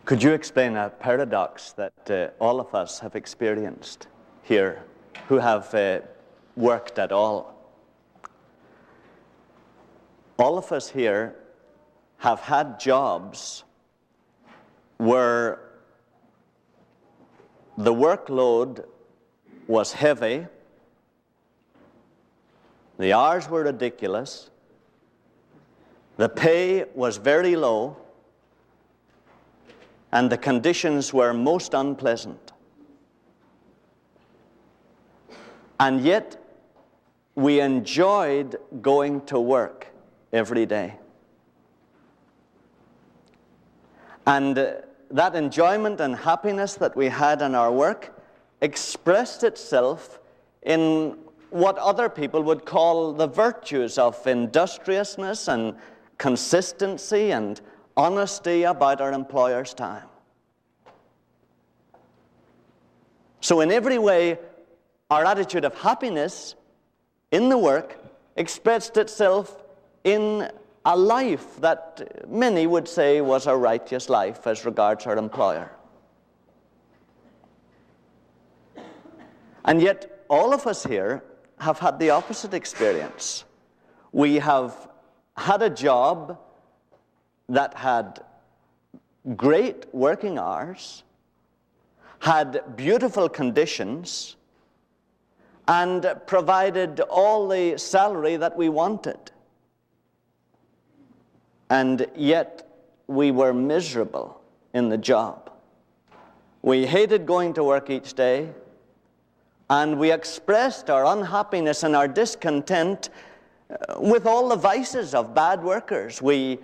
Could you explain a paradox that all of us have experienced here who have worked at all? All of us here have had jobs where the workload was heavy, the hours were ridiculous, the pay was very low, and the conditions were most unpleasant. And yet, we enjoyed going to work every day. And that enjoyment and happiness that we had in our work expressed itself in what other people would call the virtues of industriousness and consistency and honesty about our employer's time. So in every way, our attitude of happiness in the work expressed itself in a life that many would say was a righteous life as regards our employer. And yet, all of us here have had the opposite experience. We have had a job that had great working hours, had beautiful conditions, and provided all the salary that we wanted. And yet, we were miserable in the job. We hated going to work each day, and we expressed our unhappiness and our discontent with all the vices of bad workers. We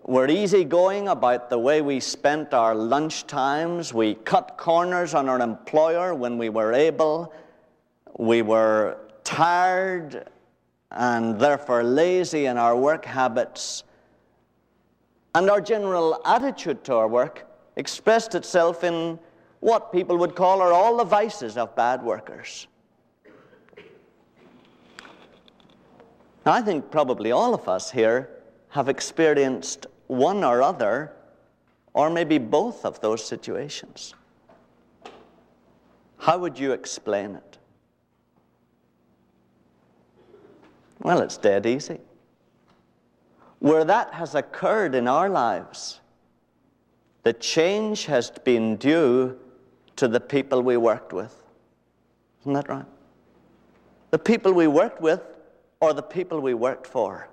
were easygoing about the way we spent our lunch times. We cut corners on our employer when we were able. We were tired and therefore lazy in our work habits. And our general attitude to our work expressed itself in what people would call are all the vices of bad workers. Now, I think probably all of us here have experienced one or other, or maybe both of those situations. How would you explain it? Well, it's dead easy. Where that has occurred in our lives, the change has been due to the people we worked with. Isn't that right? The people we worked with or the people we worked for.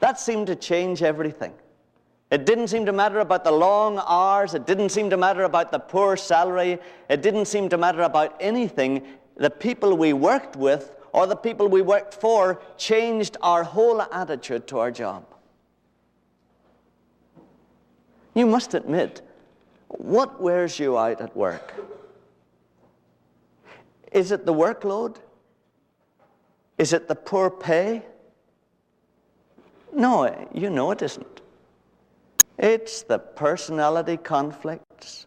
That seemed to change everything. It didn't seem to matter about the long hours. It didn't seem to matter about the poor salary. It didn't seem to matter about anything. The people we worked with or the people we worked for changed our whole attitude to our job. You must admit, what wears you out at work? Is it the workload? Is it the poor pay? No, you know it isn't. It's the personality conflicts.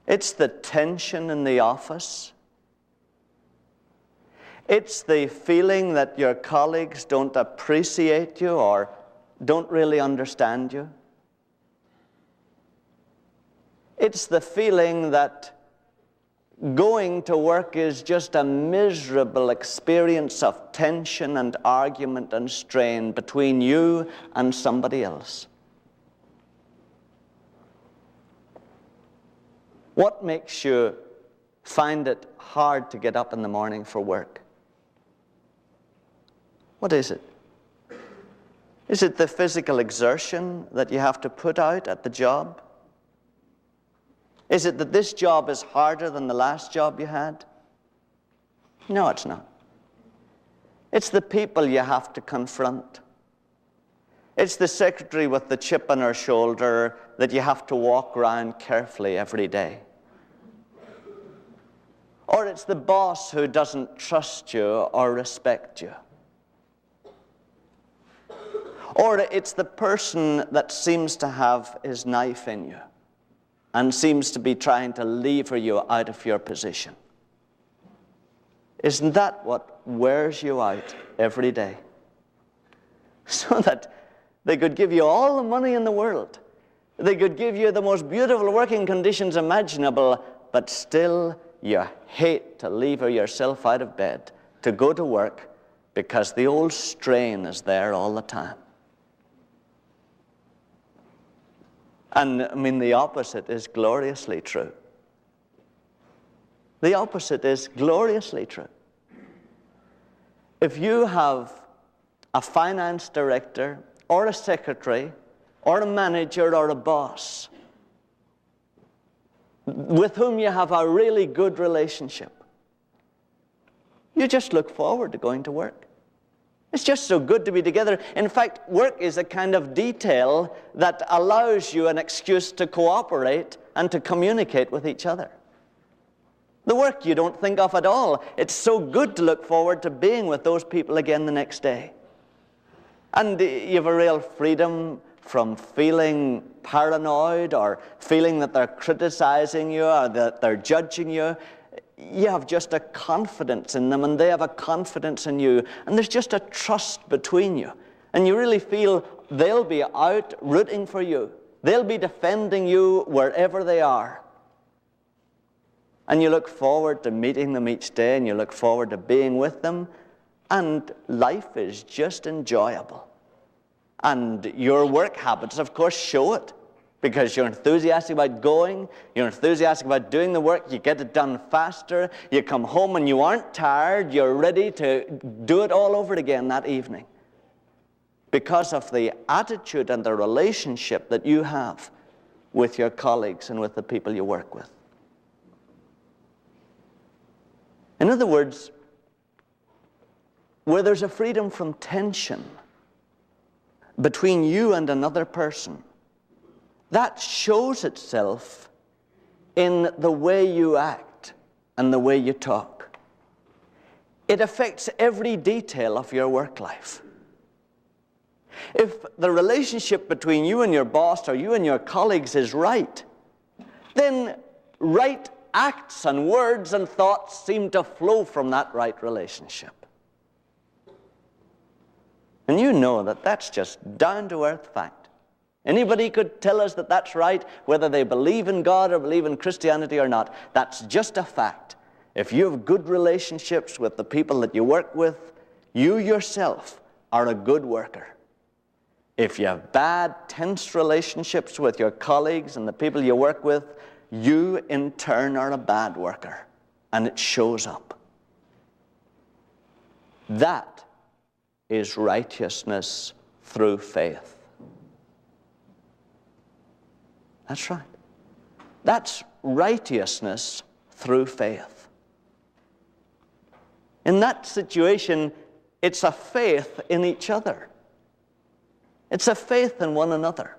It's the tension in the office. It's the feeling that your colleagues don't appreciate you or don't really understand you. It's the feeling that going to work is just a miserable experience of tension and argument and strain between you and somebody else. What makes you find it hard to get up in the morning for work? What is it? Is it the physical exertion that you have to put out at the job? Is it that this job is harder than the last job you had? No, it's not. It's the people you have to confront. It's the secretary with the chip on her shoulder that you have to walk around carefully every day. Or it's the boss who doesn't trust you or respect you. Or it's the person that seems to have his knife in you and seems to be trying to lever you out of your position. Isn't that what wears you out every day? So that they could give you all the money in the world, They could give you the most beautiful working conditions imaginable, but still you hate to lever yourself out of bed to go to work because the old strain is there all the time. And I mean, the opposite is gloriously true. The opposite is gloriously true. If you have a finance director or a secretary or a manager or a boss with whom you have a really good relationship, you just look forward to going to work. It's just so good to be together. In fact, work is a kind of detail that allows you an excuse to cooperate and to communicate with each other. The work you don't think of at all. It's so good to look forward to being with those people again the next day. And you have a real freedom from feeling paranoid or feeling that they're criticizing you or that they're judging you. You have just a confidence in them, and they have a confidence in you, and there's just a trust between you, and you really feel they'll be out rooting for you. They'll be defending you wherever they are. And you look forward to meeting them each day, and you look forward to being with them, and life is just enjoyable. And your work habits, of course, show it, because you're enthusiastic about going, you're enthusiastic about doing the work, you get it done faster, you come home and you aren't tired, you're ready to do it all over again that evening. Because of the attitude and the relationship that you have with your colleagues and with the people you work with. In other words, where there's a freedom from tension between you and another person, that shows itself in the way you act and the way you talk. It affects every detail of your work life. If the relationship between you and your boss or you and your colleagues is right, then right acts and words and thoughts seem to flow from that right relationship. And you know that that's just down-to-earth fact. Anybody could tell us that that's right, whether they believe in God or believe in Christianity or not. That's just a fact. If you have good relationships with the people that you work with, you yourself are a good worker. If you have bad, tense relationships with your colleagues and the people you work with, you in turn are a bad worker, and it shows up. That is righteousness through faith. That's right. That's righteousness through faith. In that situation, it's a faith in each other. It's a faith in one another.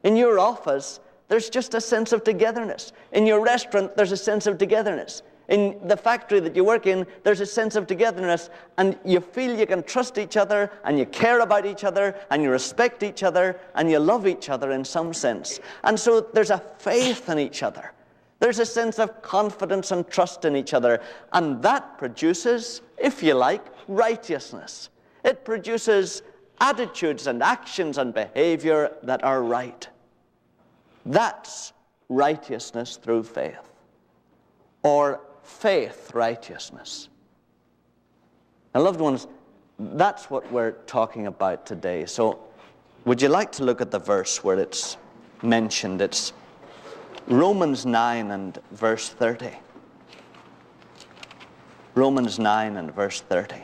In your office, there's just a sense of togetherness. In your restaurant, there's a sense of togetherness. In the factory that you work in, there's a sense of togetherness, and you feel you can trust each other, and you care about each other, and you respect each other, and you love each other in some sense. And so there's a faith in each other. There's a sense of confidence and trust in each other, and that produces, if you like, righteousness. It produces attitudes and actions and behavior that are right. That's righteousness through faith, or faith righteousness. Now, loved ones, that's what we're talking about today. So would you like to look at the verse where it's mentioned? It's Romans 9 and verse 30. Romans 9 and verse 30.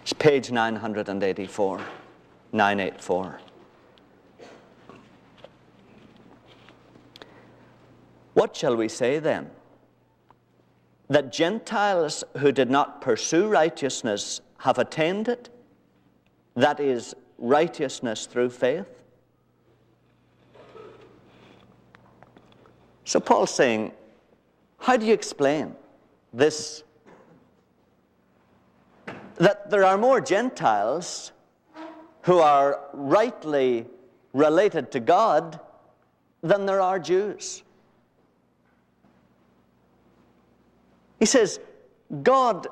It's page 984. 984. What shall we say then? That Gentiles who did not pursue righteousness have attained it? That is, righteousness through faith? So Paul's saying, how do you explain this? That there are more Gentiles who are rightly related to God than there are Jews. He says, God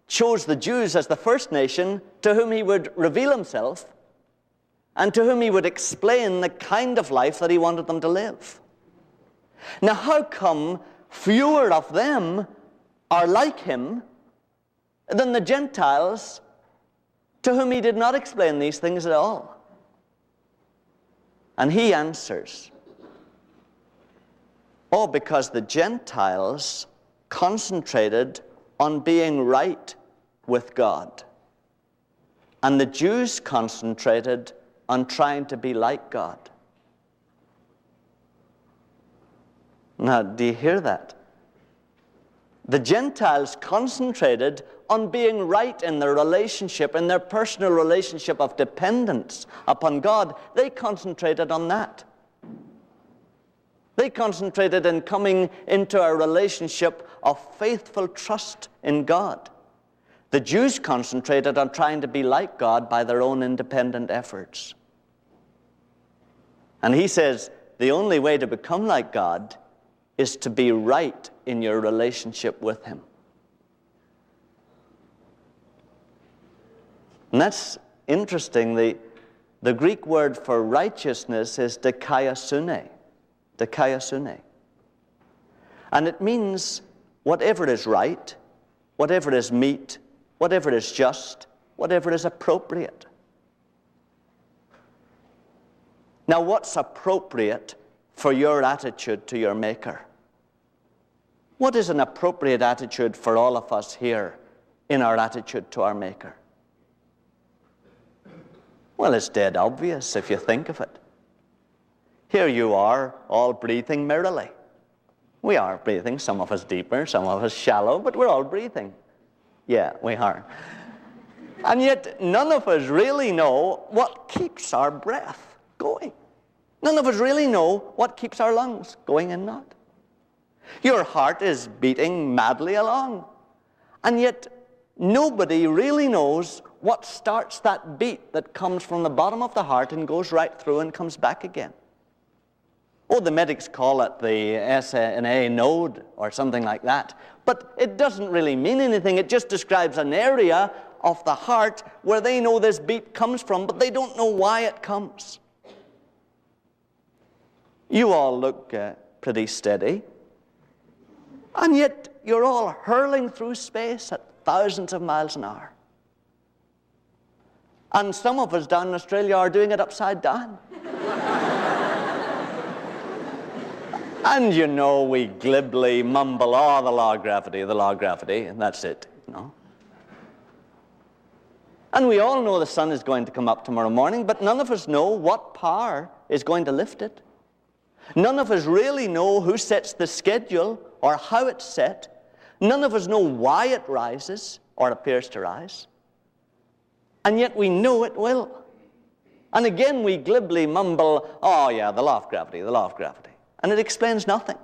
chose the Jews as the first nation to whom he would reveal himself and to whom he would explain the kind of life that he wanted them to live. Now, how come fewer of them are like him than the Gentiles to whom he did not explain these things at all? And he answers, oh, because the Gentiles concentrated on being right with God, and the Jews concentrated on trying to be like God. Now, do you hear that? The Gentiles concentrated on being right in their relationship, in their personal relationship of dependence upon God. They concentrated on that. They concentrated in coming into a relationship of faithful trust in God. The Jews concentrated on trying to be like God by their own independent efforts. And he says the only way to become like God is to be right in your relationship with him. And that's interesting. The Greek word for righteousness is dikaiosune. Dikaiosune. And it means whatever is right, whatever is meet, whatever is just, whatever is appropriate. Now, what's appropriate for your attitude to your Maker? What is an appropriate attitude for all of us here in our attitude to our Maker? Well, it's dead obvious if you think of it. Here you are, all breathing merrily. We are breathing, some of us deeper, some of us shallow, but we're all breathing. Yeah, we are. And yet, none of us really know what keeps our breath going. None of us really know what keeps our lungs going and not. Your heart is beating madly along, and yet nobody really knows what starts that beat that comes from the bottom of the heart and goes right through and comes back again. Oh, the medics call it the SNA node or something like that. But it doesn't really mean anything. It just describes an area of the heart where they know this beat comes from, but they don't know why it comes. You all look pretty steady. And yet you're all hurling through space at thousands of miles an hour. And some of us down in Australia are doing it upside down. And you know, we glibly mumble, oh, the law of gravity, and that's it, you know. And we all know the sun is going to come up tomorrow morning, but none of us know what power is going to lift it. None of us really know who sets the schedule or how it's set. None of us know why it rises or appears to rise. And yet we know it will. And again we glibly mumble, oh yeah, the law of gravity, the law of gravity. And it explains nothing.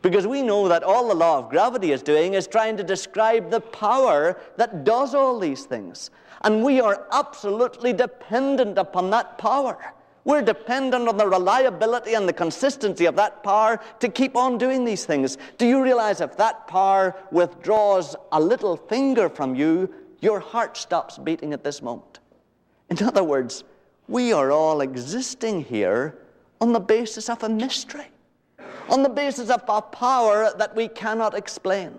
Because we know that all the law of gravity is doing is trying to describe the power that does all these things. And we are absolutely dependent upon that power. We're dependent on the reliability and the consistency of that power to keep on doing these things. Do you realize if that power withdraws a little finger from you, your heart stops beating at this moment? In other words, we are all existing here on the basis of a mystery, on the basis of a power that we cannot explain,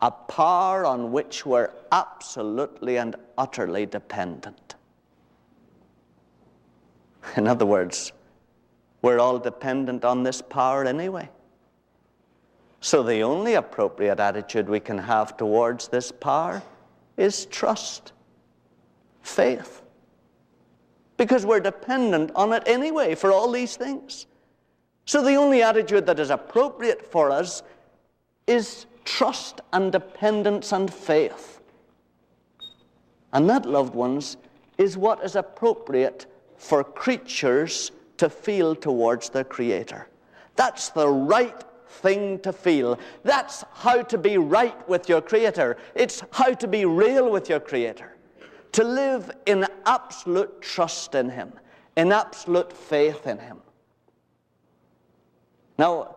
a power on which we're absolutely and utterly dependent. In other words, we're all dependent on this power anyway. So the only appropriate attitude we can have towards this power is trust, faith, because we're dependent on it anyway for all these things. So the only attitude that is appropriate for us is trust and dependence and faith. And that, loved ones, is what is appropriate for creatures to feel towards their Creator. That's the right thing to feel. That's how to be right with your Creator. It's how to be real with your Creator. To live in absolute trust in Him, in absolute faith in Him. Now,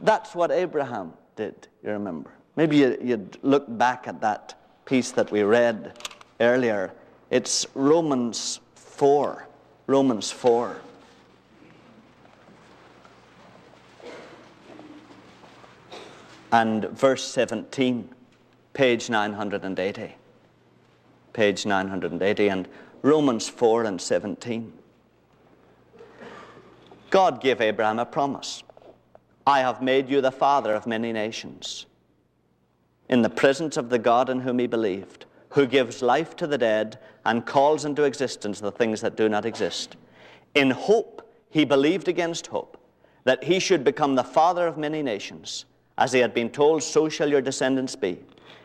that's what Abraham did, you remember. Maybe you'd look back at that piece that we read earlier. It's Romans 4. Romans 4. And verse 17, page 980. Page 980, and Romans 4 and 17. God gave Abraham a promise. I have made you the father of many nations, in the presence of the God in whom he believed, who gives life to the dead and calls into existence the things that do not exist. In hope he believed against hope, that he should become the father of many nations. As he had been told, so shall your descendants be.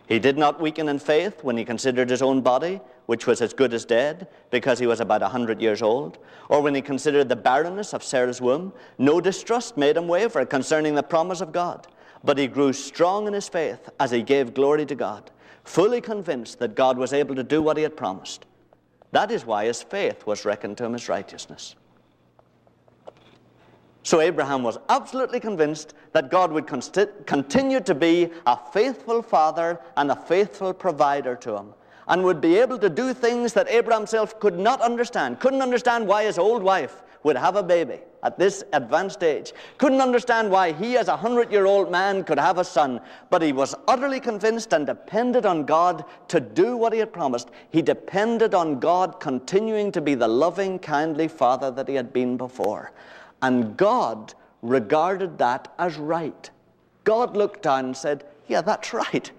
He did not weaken in faith when he considered his own body, which was as good as dead, because he was about 100 years old, or when he considered the barrenness of Sarah's womb. No distrust made him waver concerning the promise of God, but he grew strong in his faith as he gave glory to God, fully convinced that God was able to do what he had promised. That is why his faith was reckoned to him as righteousness. So Abraham was absolutely convinced that God would continue to be a faithful father and a faithful provider to him, and would be able to do things that Abraham himself could not understand. Couldn't understand why his old wife would have a baby at this advanced age. Couldn't understand why he, as a 100-year-old man, could have a son. But he was utterly convinced and depended on God to do what he had promised. He depended on God continuing to be the loving, kindly father that he had been before. And God regarded that as right. God looked down and said, yeah, that's right.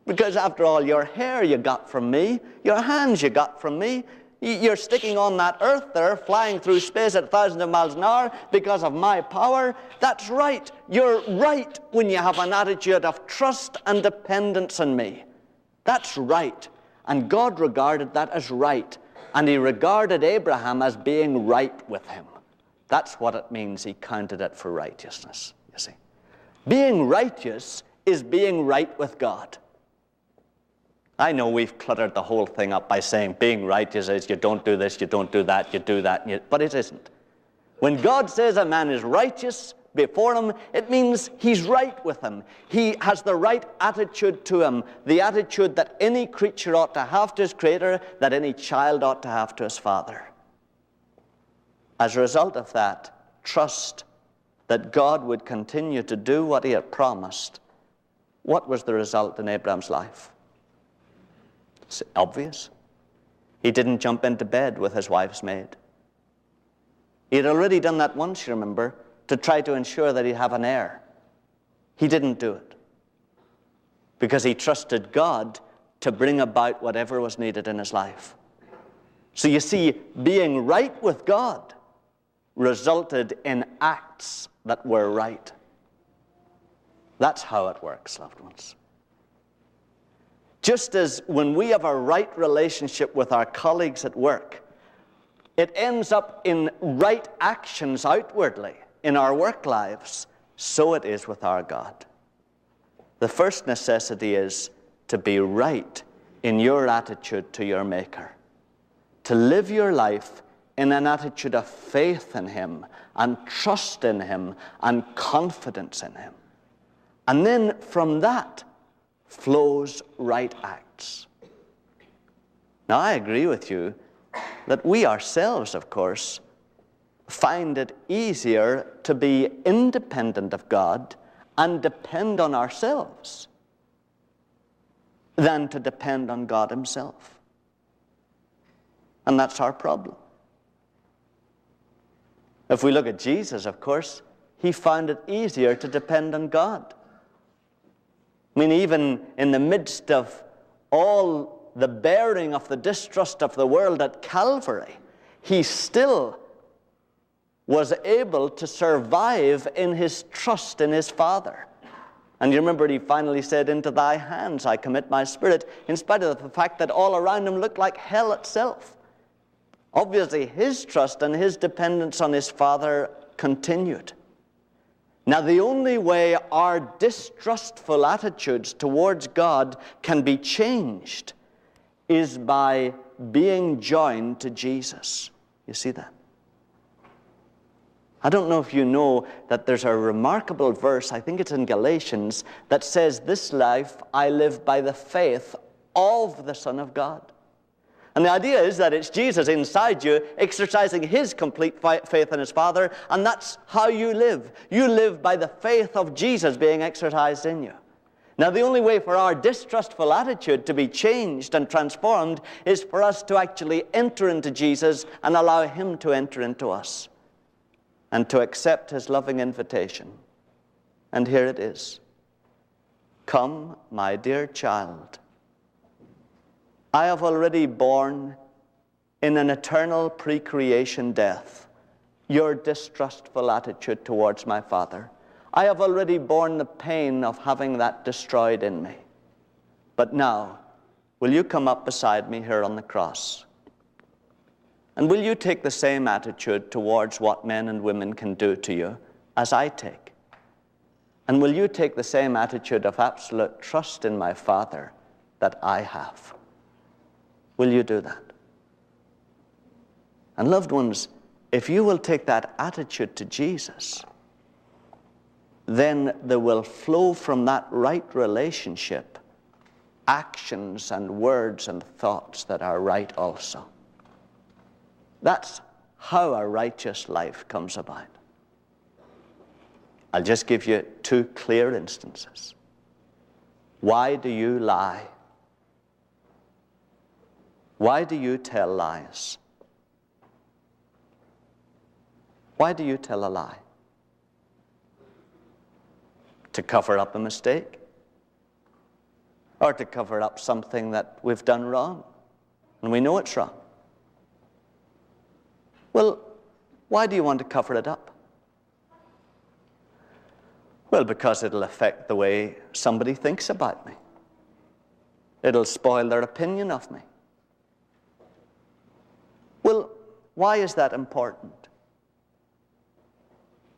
Because after all, your hair you got from me, your hands you got from me, you're sticking on that earth there, flying through space at thousands of miles an hour because of my power. That's right. You're right when you have an attitude of trust and dependence on me. That's right. And God regarded that as right. And he regarded Abraham as being right with him. That's what it means he counted it for righteousness, you see. Being righteous is being right with God. I know we've cluttered the whole thing up by saying being righteous is you don't do this, you don't do that, you do that, but it isn't. When God says a man is righteous before him, it means he's right with him. He has the right attitude to him, the attitude that any creature ought to have to his Creator, that any child ought to have to his Father. As a result of that, trust that God would continue to do what he had promised. What was the result in Abraham's life? It's obvious. He didn't jump into bed with his wife's maid. He had already done that once, you remember, to try to ensure that he'd have an heir. He didn't do it because he trusted God to bring about whatever was needed in his life. So you see, being right with God resulted in acts that were right. That's how it works, loved ones. Just as when we have a right relationship with our colleagues at work, it ends up in right actions outwardly in our work lives, so it is with our God. The first necessity is to be right in your attitude to your Maker, to live your life in an attitude of faith in him and trust in him and confidence in him. And then from that flows right acts. Now, I agree with you that we ourselves, of course, find it easier to be independent of God and depend on ourselves than to depend on God himself. And that's our problem. If we look at Jesus, of course, he found it easier to depend on God. I mean, even in the midst of all the bearing of the distrust of the world at Calvary, he still was able to survive in his trust in his Father. And you remember he finally said, into thy hands I commit my spirit, in spite of the fact that all around him looked like hell itself. Obviously, his trust and his dependence on his Father continued. Now, the only way our distrustful attitudes towards God can be changed is by being joined to Jesus. You see that? I don't know if you know that there's a remarkable verse, I think it's in Galatians, that says, "This life I live by the faith of the Son of God." And the idea is that it's Jesus inside you exercising his complete faith in his Father, and that's how you live. You live by the faith of Jesus being exercised in you. Now, the only way for our distrustful attitude to be changed and transformed is for us to actually enter into Jesus and allow him to enter into us and to accept his loving invitation. And here it is. "Come, my dear child. I have already borne in an eternal pre-creation death your distrustful attitude towards my Father. I have already borne the pain of having that destroyed in me. But now, will you come up beside me here on the cross? And will you take the same attitude towards what men and women can do to you as I take? And will you take the same attitude of absolute trust in my Father that I have? Will you do that?" And loved ones, if you will take that attitude to Jesus, then there will flow from that right relationship actions and words and thoughts that are right also. That's how a righteous life comes about. I'll just give you two clear instances. Why do you lie? Why do you tell lies? Why do you tell a lie? To cover up a mistake? Or to cover up something that we've done wrong and we know it's wrong? Well, why do you want to cover it up? Well, because it'll affect the way somebody thinks about me. It'll spoil their opinion of me. Well, why is that important?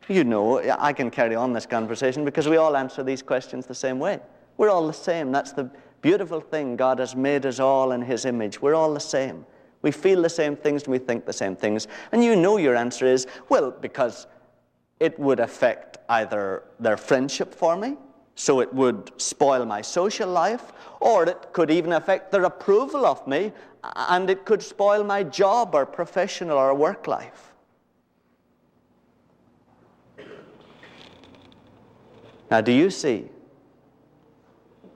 You know, I can carry on this conversation because we all answer these questions the same way. We're all the same. That's the beautiful thing. God has made us all in his image. We're all the same. We feel the same things and we think the same things. And you know your answer is, well, because it would affect either their friendship for me, so it would spoil my social life, or it could even affect their approval of me, and it could spoil my job or professional or work life. Now, do you see?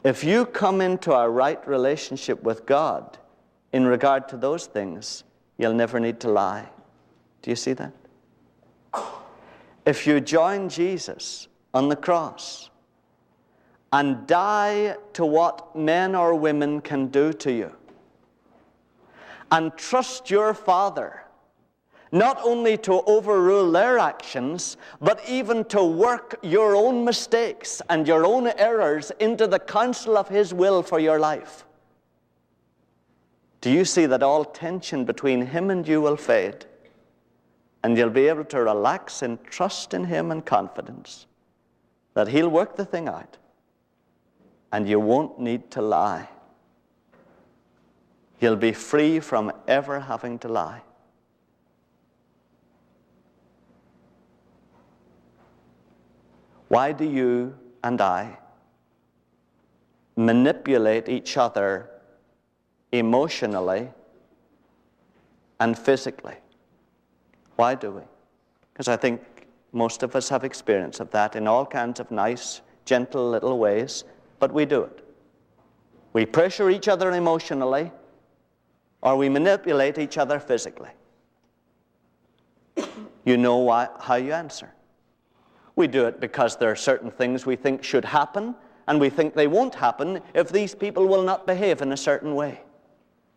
If you come into a right relationship with God in regard to those things, you'll never need to lie. Do you see that? If you join Jesus on the cross and die to what men or women can do to you, and trust your Father not only to overrule their actions, but even to work your own mistakes and your own errors into the counsel of his will for your life, do you see that all tension between him and you will fade, and you'll be able to relax in trust in him and confidence that he'll work the thing out, and you won't need to lie. You'll be free from ever having to lie. Why do you and I manipulate each other emotionally and physically? Why do we? Because I think most of us have experience of that in all kinds of nice, gentle little ways, but we do it. We pressure each other emotionally, or we manipulate each other physically. You know how you answer. We do it because there are certain things we think should happen, and we think they won't happen if these people will not behave in a certain way.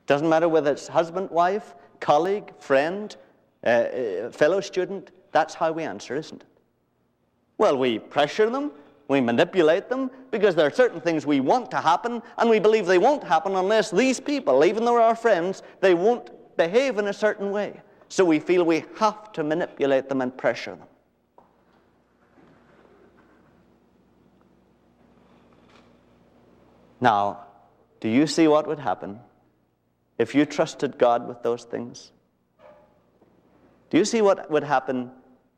Doesn't matter whether it's husband, wife, colleague, friend, fellow student. That's how we answer, isn't it? Well, we pressure them, we manipulate them, because there are certain things we want to happen, and we believe they won't happen unless these people, even though they're our friends, they won't behave in a certain way. So we feel we have to manipulate them and pressure them. Now, do you see what would happen if you trusted God with those things? Do you see what would happen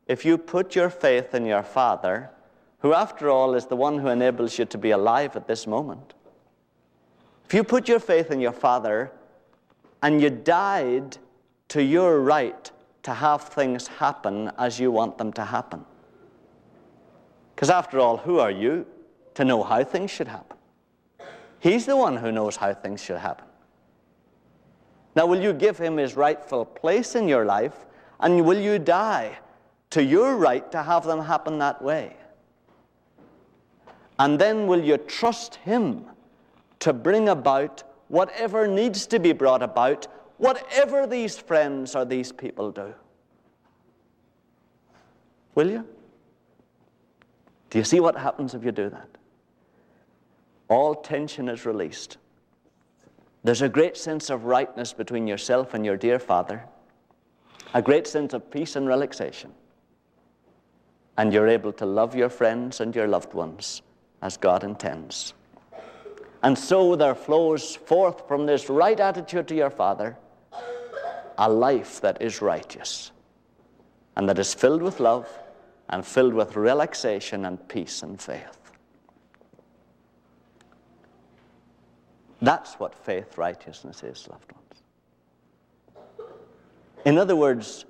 if you put your faith in your Father, who after all is the one who enables you to be alive at this moment, if you put your faith in your Father and you died to your right to have things happen as you want them to happen, because after all, who are you to know how things should happen? He's the one who knows how things should happen. Now, will you give him his rightful place in your life, and will you die to your right to have them happen that way? And then will you trust him to bring about whatever needs to be brought about, whatever these friends or these people do? Will you? Do you see what happens if you do that? All tension is released. There's a great sense of rightness between yourself and your dear Father, a great sense of peace and relaxation, and you're able to love your friends and your loved ones as God intends. And so there flows forth from this right attitude to your Father a life that is righteous and that is filled with love and filled with relaxation and peace and faith. That's what faith righteousness is, loved ones. In other words,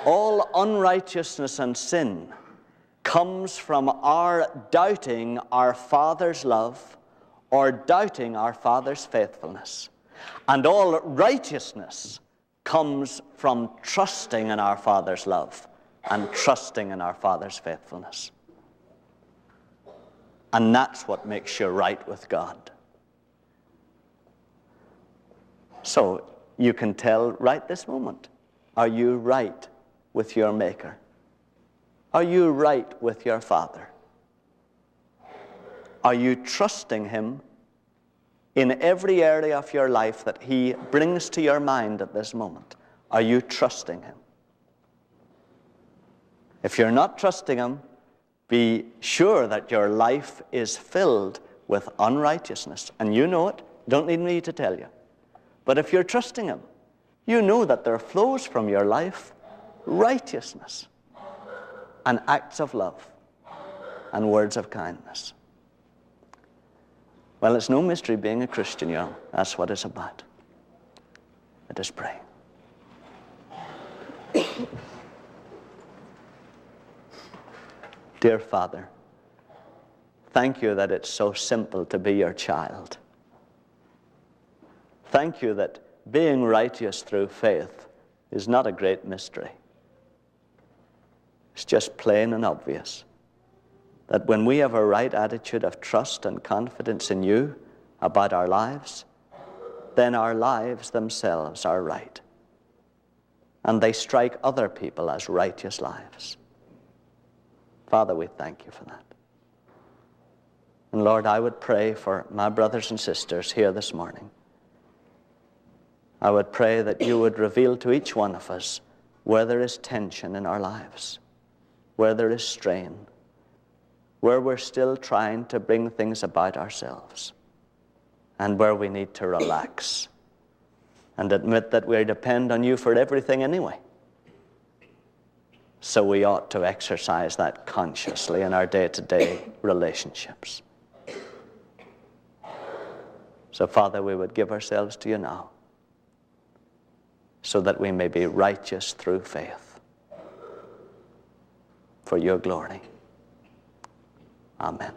all unrighteousness and sin comes from our doubting our Father's love or doubting our Father's faithfulness. And all righteousness comes from trusting in our Father's love and trusting in our Father's faithfulness. And that's what makes you right with God. So you can tell right this moment, are you right with your Maker? Are you right with your Father? Are you trusting him in every area of your life that he brings to your mind at this moment? Are you trusting him? If you're not trusting him, be sure that your life is filled with unrighteousness. And you know it. Don't need me to tell you. But if you're trusting him, you know that there flows from your life righteousness and acts of love and words of kindness. Well, it's no mystery being a Christian, you know. That's what it's about. Let us pray. Dear Father, thank you that it's so simple to be your child. Thank you that being righteous through faith is not a great mystery. It's just plain and obvious that when we have a right attitude of trust and confidence in you about our lives, then our lives themselves are right. And they strike other people as righteous lives. Father, we thank you for that. And Lord, I would pray for my brothers and sisters here this morning. I would pray that you would reveal to each one of us where there is tension in our lives, where there is strain, where we're still trying to bring things about ourselves, and where we need to relax and admit that we depend on you for everything anyway. So we ought to exercise that consciously in our day-to-day relationships. So, Father, we would give ourselves to you now so that we may be righteous through faith for your glory. Amen.